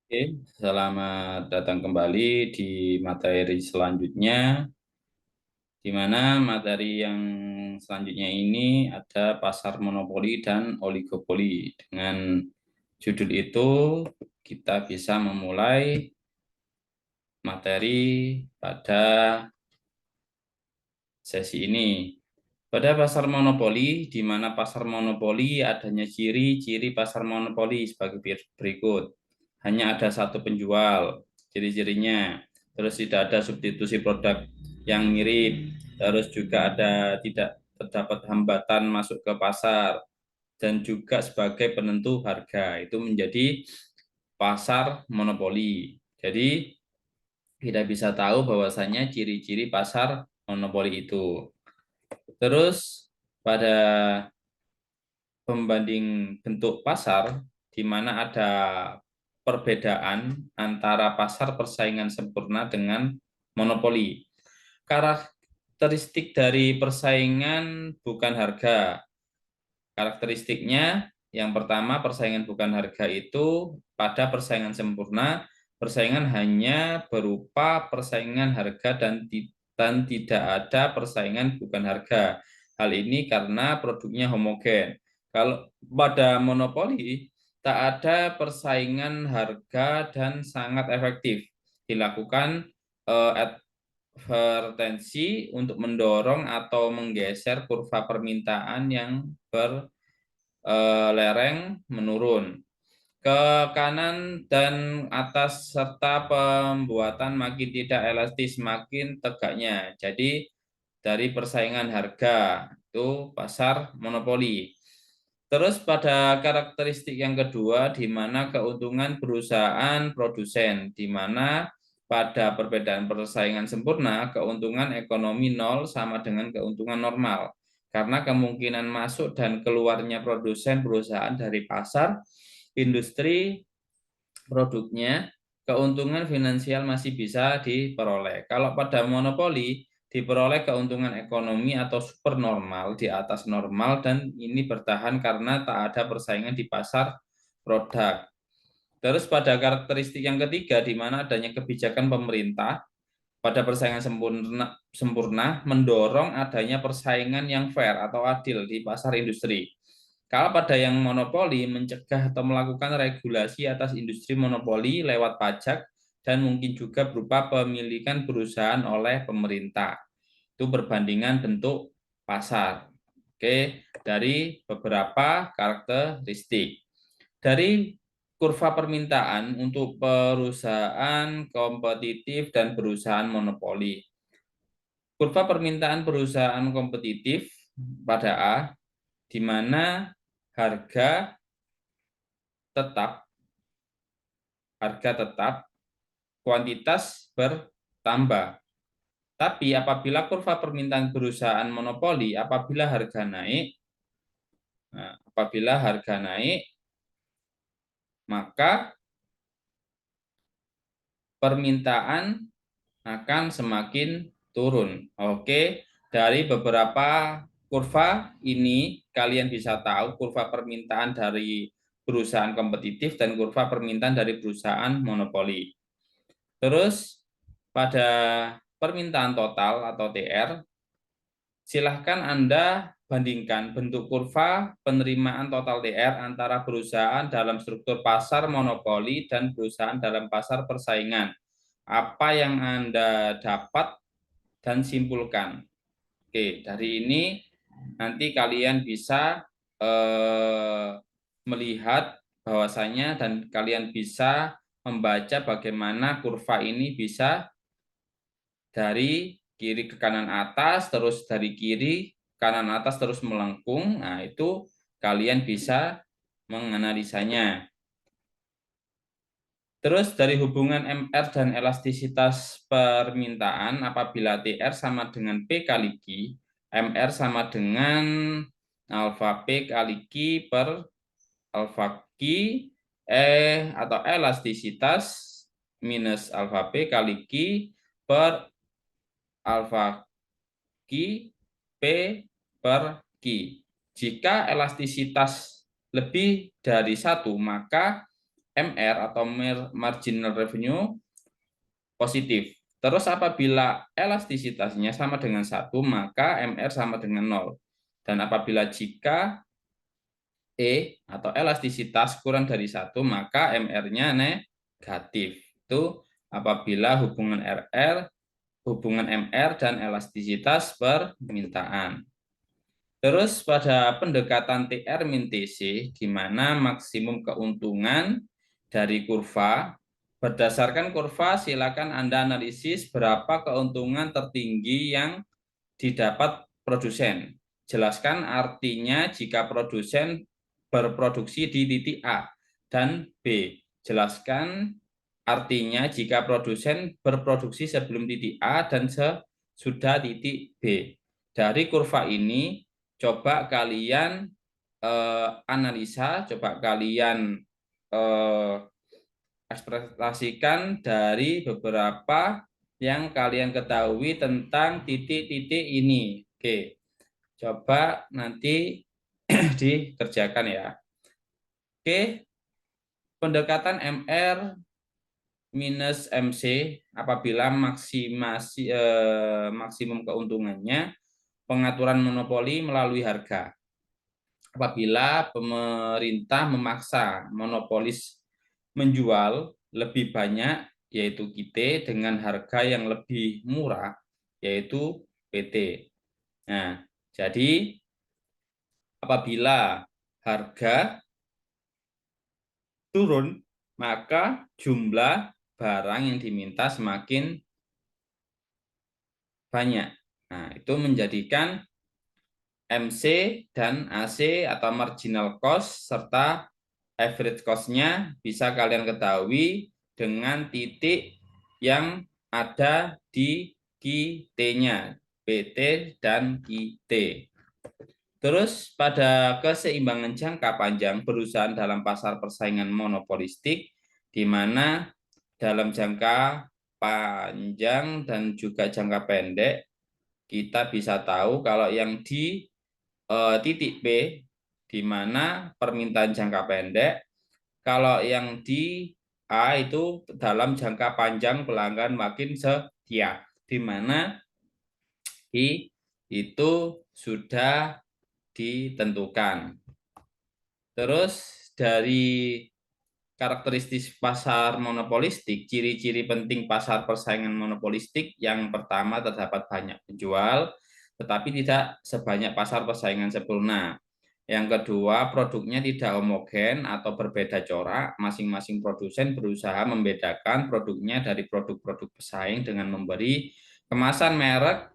Oke, selamat datang kembali di materi selanjutnya, di mana materi yang selanjutnya ini ada pasar monopoli dan oligopoli. Dengan judul itu, kita bisa memulai materi pada sesi ini. Pada pasar monopoli, di mana pasar monopoli adanya ciri-ciri pasar monopoli sebagai berikut. Hanya ada satu penjual, ciri-cirinya. Terus tidak ada substitusi produk yang mirip. Terus juga tidak terdapat hambatan masuk ke pasar. Dan juga sebagai penentu harga. Itu menjadi pasar monopoli. Jadi kita bisa tahu bahwasanya ciri-ciri pasar monopoli itu. Terus pada pembanding bentuk pasar, di mana ada perbedaan antara pasar persaingan sempurna dengan monopoli. Karakteristik dari persaingan bukan harga. Karakteristiknya yang pertama, persaingan bukan harga itu pada persaingan sempurna, persaingan hanya berupa persaingan harga dan tidak ada persaingan bukan harga. Hal ini karena produknya homogen. Kalau pada monopoli tak ada persaingan harga dan sangat efektif dilakukan advertensi untuk mendorong atau menggeser kurva permintaan yang lereng menurun ke kanan dan atas serta pembuatan makin tidak elastis, makin tegaknya. Jadi dari persaingan harga itu pasar monopoli. Terus pada karakteristik yang kedua, di mana keuntungan perusahaan produsen, di mana pada perbedaan persaingan sempurna, keuntungan ekonomi nol sama dengan keuntungan normal. Karena kemungkinan masuk dan keluarnya produsen perusahaan dari pasar, industri produknya, keuntungan finansial masih bisa diperoleh. Kalau pada monopoli, diperoleh keuntungan ekonomi atau supernormal di atas normal dan ini bertahan karena tak ada persaingan di pasar produk. Terus pada karakteristik yang ketiga, di mana adanya kebijakan pemerintah pada persaingan sempurna mendorong adanya persaingan yang fair atau adil di pasar industri. Kalau pada yang monopoli mencegah atau melakukan regulasi atas industri monopoli lewat pajak dan mungkin juga berupa pemilikan perusahaan oleh pemerintah. Itu perbandingan bentuk pasar. Oke, dari beberapa karakteristik. Dari kurva permintaan untuk perusahaan kompetitif dan perusahaan monopoli. Kurva permintaan perusahaan kompetitif pada A, di mana harga tetap, kuantitas bertambah. Tapi apabila kurva permintaan perusahaan monopoli, apabila harga naik, maka permintaan akan semakin turun. Oke, dari beberapa kurva ini kalian bisa tahu kurva permintaan dari perusahaan kompetitif dan kurva permintaan dari perusahaan monopoli. Terus pada permintaan total atau TR, silahkan Anda bandingkan bentuk kurva penerimaan total TR antara perusahaan dalam struktur pasar monopoli dan perusahaan dalam pasar persaingan. Apa yang Anda dapat dan simpulkan. Oke, dari ini nanti kalian bisa melihat bahwasanya dan kalian bisa membaca bagaimana kurva ini bisa dari kiri ke kanan atas, terus dari kiri kanan atas terus melengkung. Nah, itu kalian bisa menganalisanya. Terus dari hubungan MR dan elastisitas permintaan, apabila TR sama dengan P kali Q, MR sama dengan alfa P kali Q per alfa Q, atau elastisitas minus alfa P kali Q per alfa Q P per Q. Jika elastisitas lebih dari 1, maka MR atau marginal revenue positif. Terus apabila elastisitasnya sama dengan 1, maka MR sama dengan 0. Dan apabila jika atau elastisitas kurang dari 1, maka MR-nya negatif. Itu apabila hubungan MR dan elastisitas permintaan. Terus pada pendekatan TR-TC, di mana maksimum keuntungan dari kurva, berdasarkan kurva silakan Anda analisis berapa keuntungan tertinggi yang didapat produsen. Jelaskan artinya jika produsen berproduksi di titik A dan B. Jelaskan artinya jika produsen berproduksi sebelum titik A dan sesudah titik B. Dari kurva ini, coba kalian analisa, coba kalian ekspresikan dari beberapa yang kalian ketahui tentang titik-titik ini. Oke, coba nanti dikerjakan ya. Oke, pendekatan MR minus MC apabila maksimum keuntungannya, pengaturan monopoli melalui harga. Apabila pemerintah memaksa monopolis menjual lebih banyak, yaitu kita, dengan harga yang lebih murah, yaitu PT. Nah, jadi apabila harga turun, maka jumlah barang yang diminta semakin banyak. Nah, itu menjadikan MC dan AC atau marginal cost serta average cost-nya bisa kalian ketahui dengan titik yang ada di QT-nya, PT dan QT. Terus pada keseimbangan jangka panjang perusahaan dalam pasar persaingan monopolistik, di mana dalam jangka panjang dan juga jangka pendek, kita bisa tahu kalau yang di titik P, di mana permintaan jangka pendek, kalau yang di A itu dalam jangka panjang pelanggan makin setia, di mana I itu sudah ditentukan. Terus dari karakteristik pasar monopolistik, ciri-ciri penting pasar persaingan monopolistik, yang pertama terdapat banyak penjual, tetapi tidak sebanyak pasar persaingan sempurna. Yang kedua, produknya tidak homogen atau berbeda corak. Masing-masing produsen berusaha membedakan produknya dari produk-produk pesaing dengan memberi kemasan merek,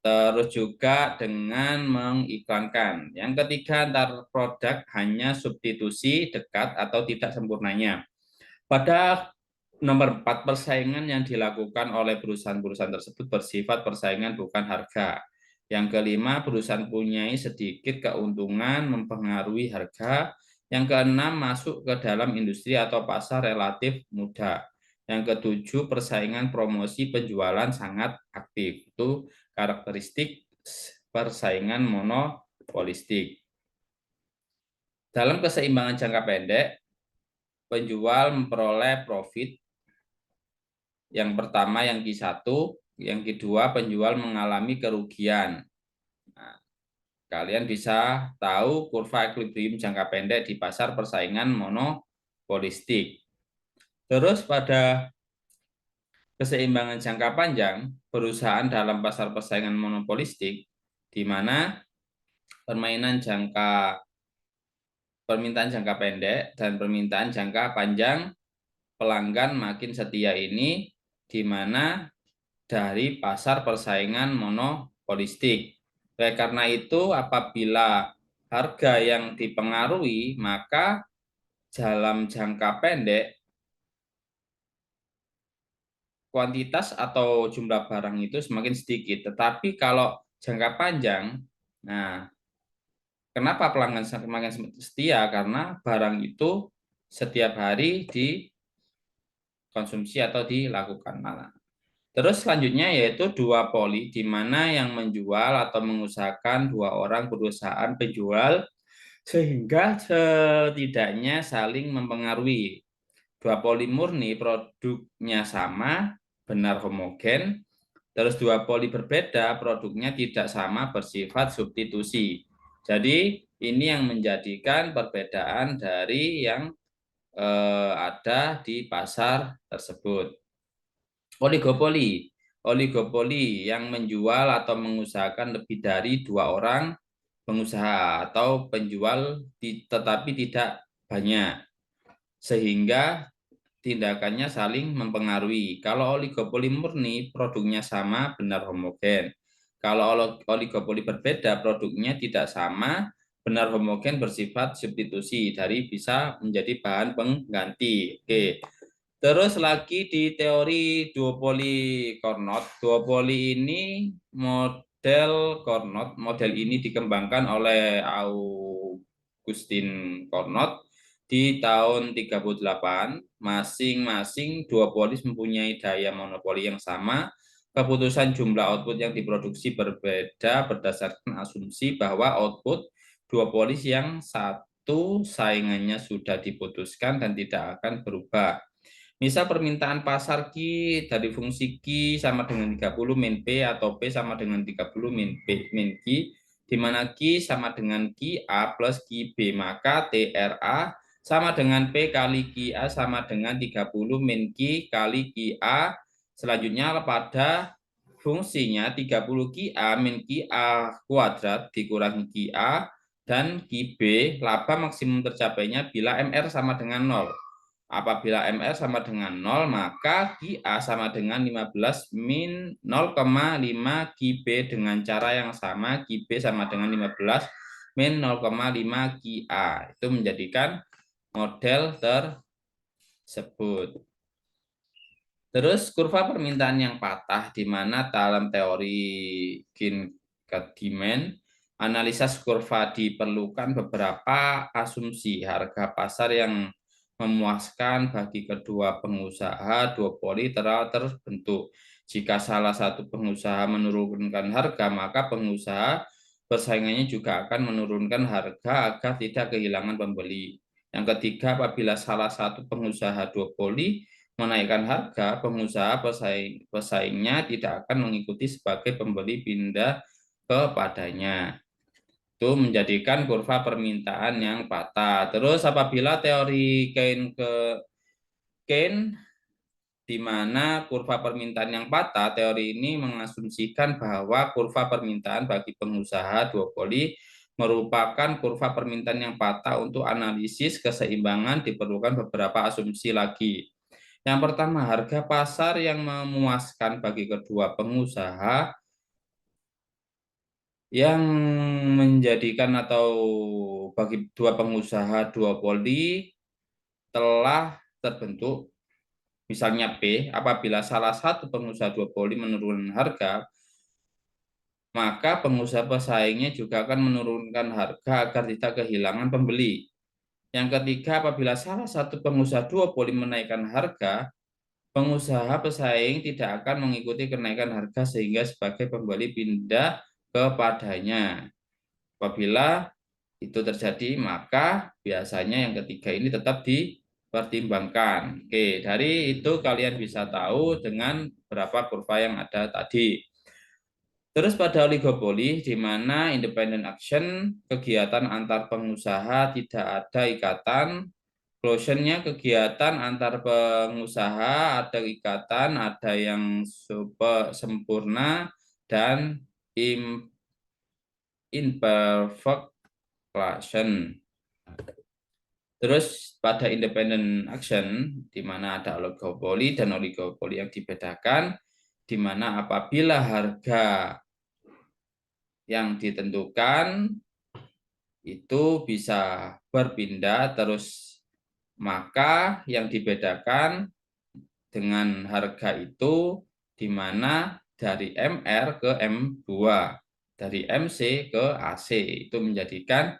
terus juga dengan mengiklankan. Yang ketiga, antar produk hanya substitusi dekat atau tidak sempurnanya. Pada nomor 4, persaingan yang dilakukan oleh perusahaan-perusahaan tersebut bersifat persaingan bukan harga. Yang kelima, perusahaan punya sedikit keuntungan mempengaruhi harga. Yang keenam, masuk ke dalam industri atau pasar relatif mudah. Yang ketujuh, persaingan promosi penjualan sangat aktif. Itu karakteristik persaingan monopolistik. Dalam keseimbangan jangka pendek, penjual memperoleh profit. Yang pertama yang Q1, yang kedua penjual mengalami kerugian. Nah, kalian bisa tahu kurva equilibrium jangka pendek di pasar persaingan monopolistik. Terus pada keseimbangan jangka panjang, perusahaan dalam pasar persaingan monopolistik, di mana permainan permintaan jangka pendek dan permintaan jangka panjang, pelanggan makin setia ini, di mana dari pasar persaingan monopolistik. Oleh karena itu, apabila harga yang dipengaruhi, maka dalam jangka pendek kuantitas atau jumlah barang itu semakin sedikit. Tetapi kalau jangka panjang, nah, kenapa pelanggan semakin setia? Karena barang itu setiap hari dikonsumsi atau dilakukan. Terus selanjutnya yaitu duopoli, di mana yang menjual atau mengusahakan dua orang perusahaan penjual, sehingga setidaknya saling mempengaruhi. duopoli murni produknya sama, benar homogen. Terus duopoli berbeda, produknya tidak sama, bersifat substitusi. Jadi ini yang menjadikan perbedaan dari yang ada di pasar tersebut. Oligopoli. Oligopoli yang menjual atau mengusahakan lebih dari 2 orang pengusaha atau penjual tetapi tidak banyak, sehingga tindakannya saling mempengaruhi. Kalau oligopoli murni, produknya sama, benar homogen. Kalau oligopoli berbeda, produknya tidak sama, benar homogen, bersifat substitusi, dari bisa menjadi bahan pengganti. Oke. Terus lagi di teori duopoli Carnot. Duopoli ini model ini dikembangkan oleh Augustin Carnot di tahun 38. Masing-masing duopolis mempunyai daya monopoli yang sama. Keputusan jumlah output yang diproduksi berbeda berdasarkan asumsi bahwa output duopolis yang satu saingannya sudah diputuskan dan tidak akan berubah. Misal permintaan pasar Q dari fungsi Q sama dengan 30 min P atau P sama dengan 30 min P min Q, di mana Q sama dengan Q A plus Q B, maka TRA sama dengan P kali Q A sama dengan 30 min Q kali Q A. Selanjutnya pada fungsinya 30 Q A min Q A kuadrat dikurangi Q A dan Q B, laba maksimum tercapainya bila MR sama dengan 0. Apabila MR sama dengan 0, maka QA sama dengan 15 min 0,5 QB dengan cara yang sama, QB sama dengan 15 min 0,5 QA. Itu menjadikan model tersebut. Terus kurva permintaan yang patah, di mana dalam teori Kin-Demand, analisa kurva diperlukan beberapa asumsi harga pasar yang memuaskan bagi kedua pengusaha duopoli terbentuk. Jika salah satu pengusaha menurunkan harga, maka pengusaha persaingannya juga akan menurunkan harga agar tidak kehilangan pembeli. Yang ketiga, apabila salah satu pengusaha duopoli menaikkan harga, pengusaha pesaingnya tidak akan mengikuti sebagai pembeli pindah kepadanya. Itu menjadikan kurva permintaan yang patah. Terus apabila teori Keynes di mana kurva permintaan yang patah, teori ini mengasumsikan bahwa kurva permintaan bagi pengusaha duopoli merupakan kurva permintaan yang patah. Untuk analisis keseimbangan diperlukan beberapa asumsi lagi. Yang pertama, harga pasar yang memuaskan bagi kedua pengusaha yang menjadikan atau bagi dua pengusaha duopoli telah terbentuk, misalnya P, apabila salah satu pengusaha duopoli menurunkan harga, maka pengusaha pesaingnya juga akan menurunkan harga agar tidak kehilangan pembeli. Yang ketiga, apabila salah satu pengusaha duopoli menaikkan harga, pengusaha pesaing tidak akan mengikuti kenaikan harga sehingga sebagai pembeli pindah kepadanya. Apabila itu terjadi, maka biasanya yang ketiga ini tetap dipertimbangkan. Oke, dari itu kalian bisa tahu dengan berapa kurva yang ada tadi. Terus pada oligopoli, di mana independent action, kegiatan antar pengusaha tidak ada ikatan, closure-nya kegiatan antar pengusaha ada ikatan, ada yang sempurna dan imperfect closure. Terus pada independent action, di mana ada oligopoli dan oligopoli yang dibedakan, di mana apabila harga yang ditentukan itu bisa berpindah terus, maka yang dibedakan dengan harga itu di mana dari MR ke M2, dari MC ke AC, itu menjadikan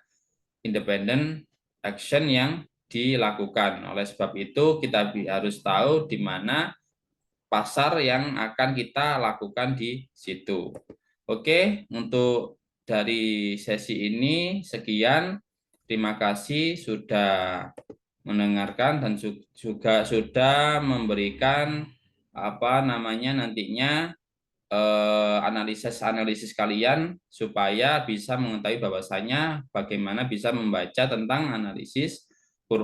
independent action yang dilakukan. Oleh sebab itu kita harus tahu di mana pasar yang akan kita lakukan di situ. Oke, untuk dari sesi ini sekian. Terima kasih sudah mendengarkan dan juga sudah memberikan apa namanya nantinya analisis kalian supaya bisa mengetahui bahwasanya bagaimana bisa membaca tentang analisis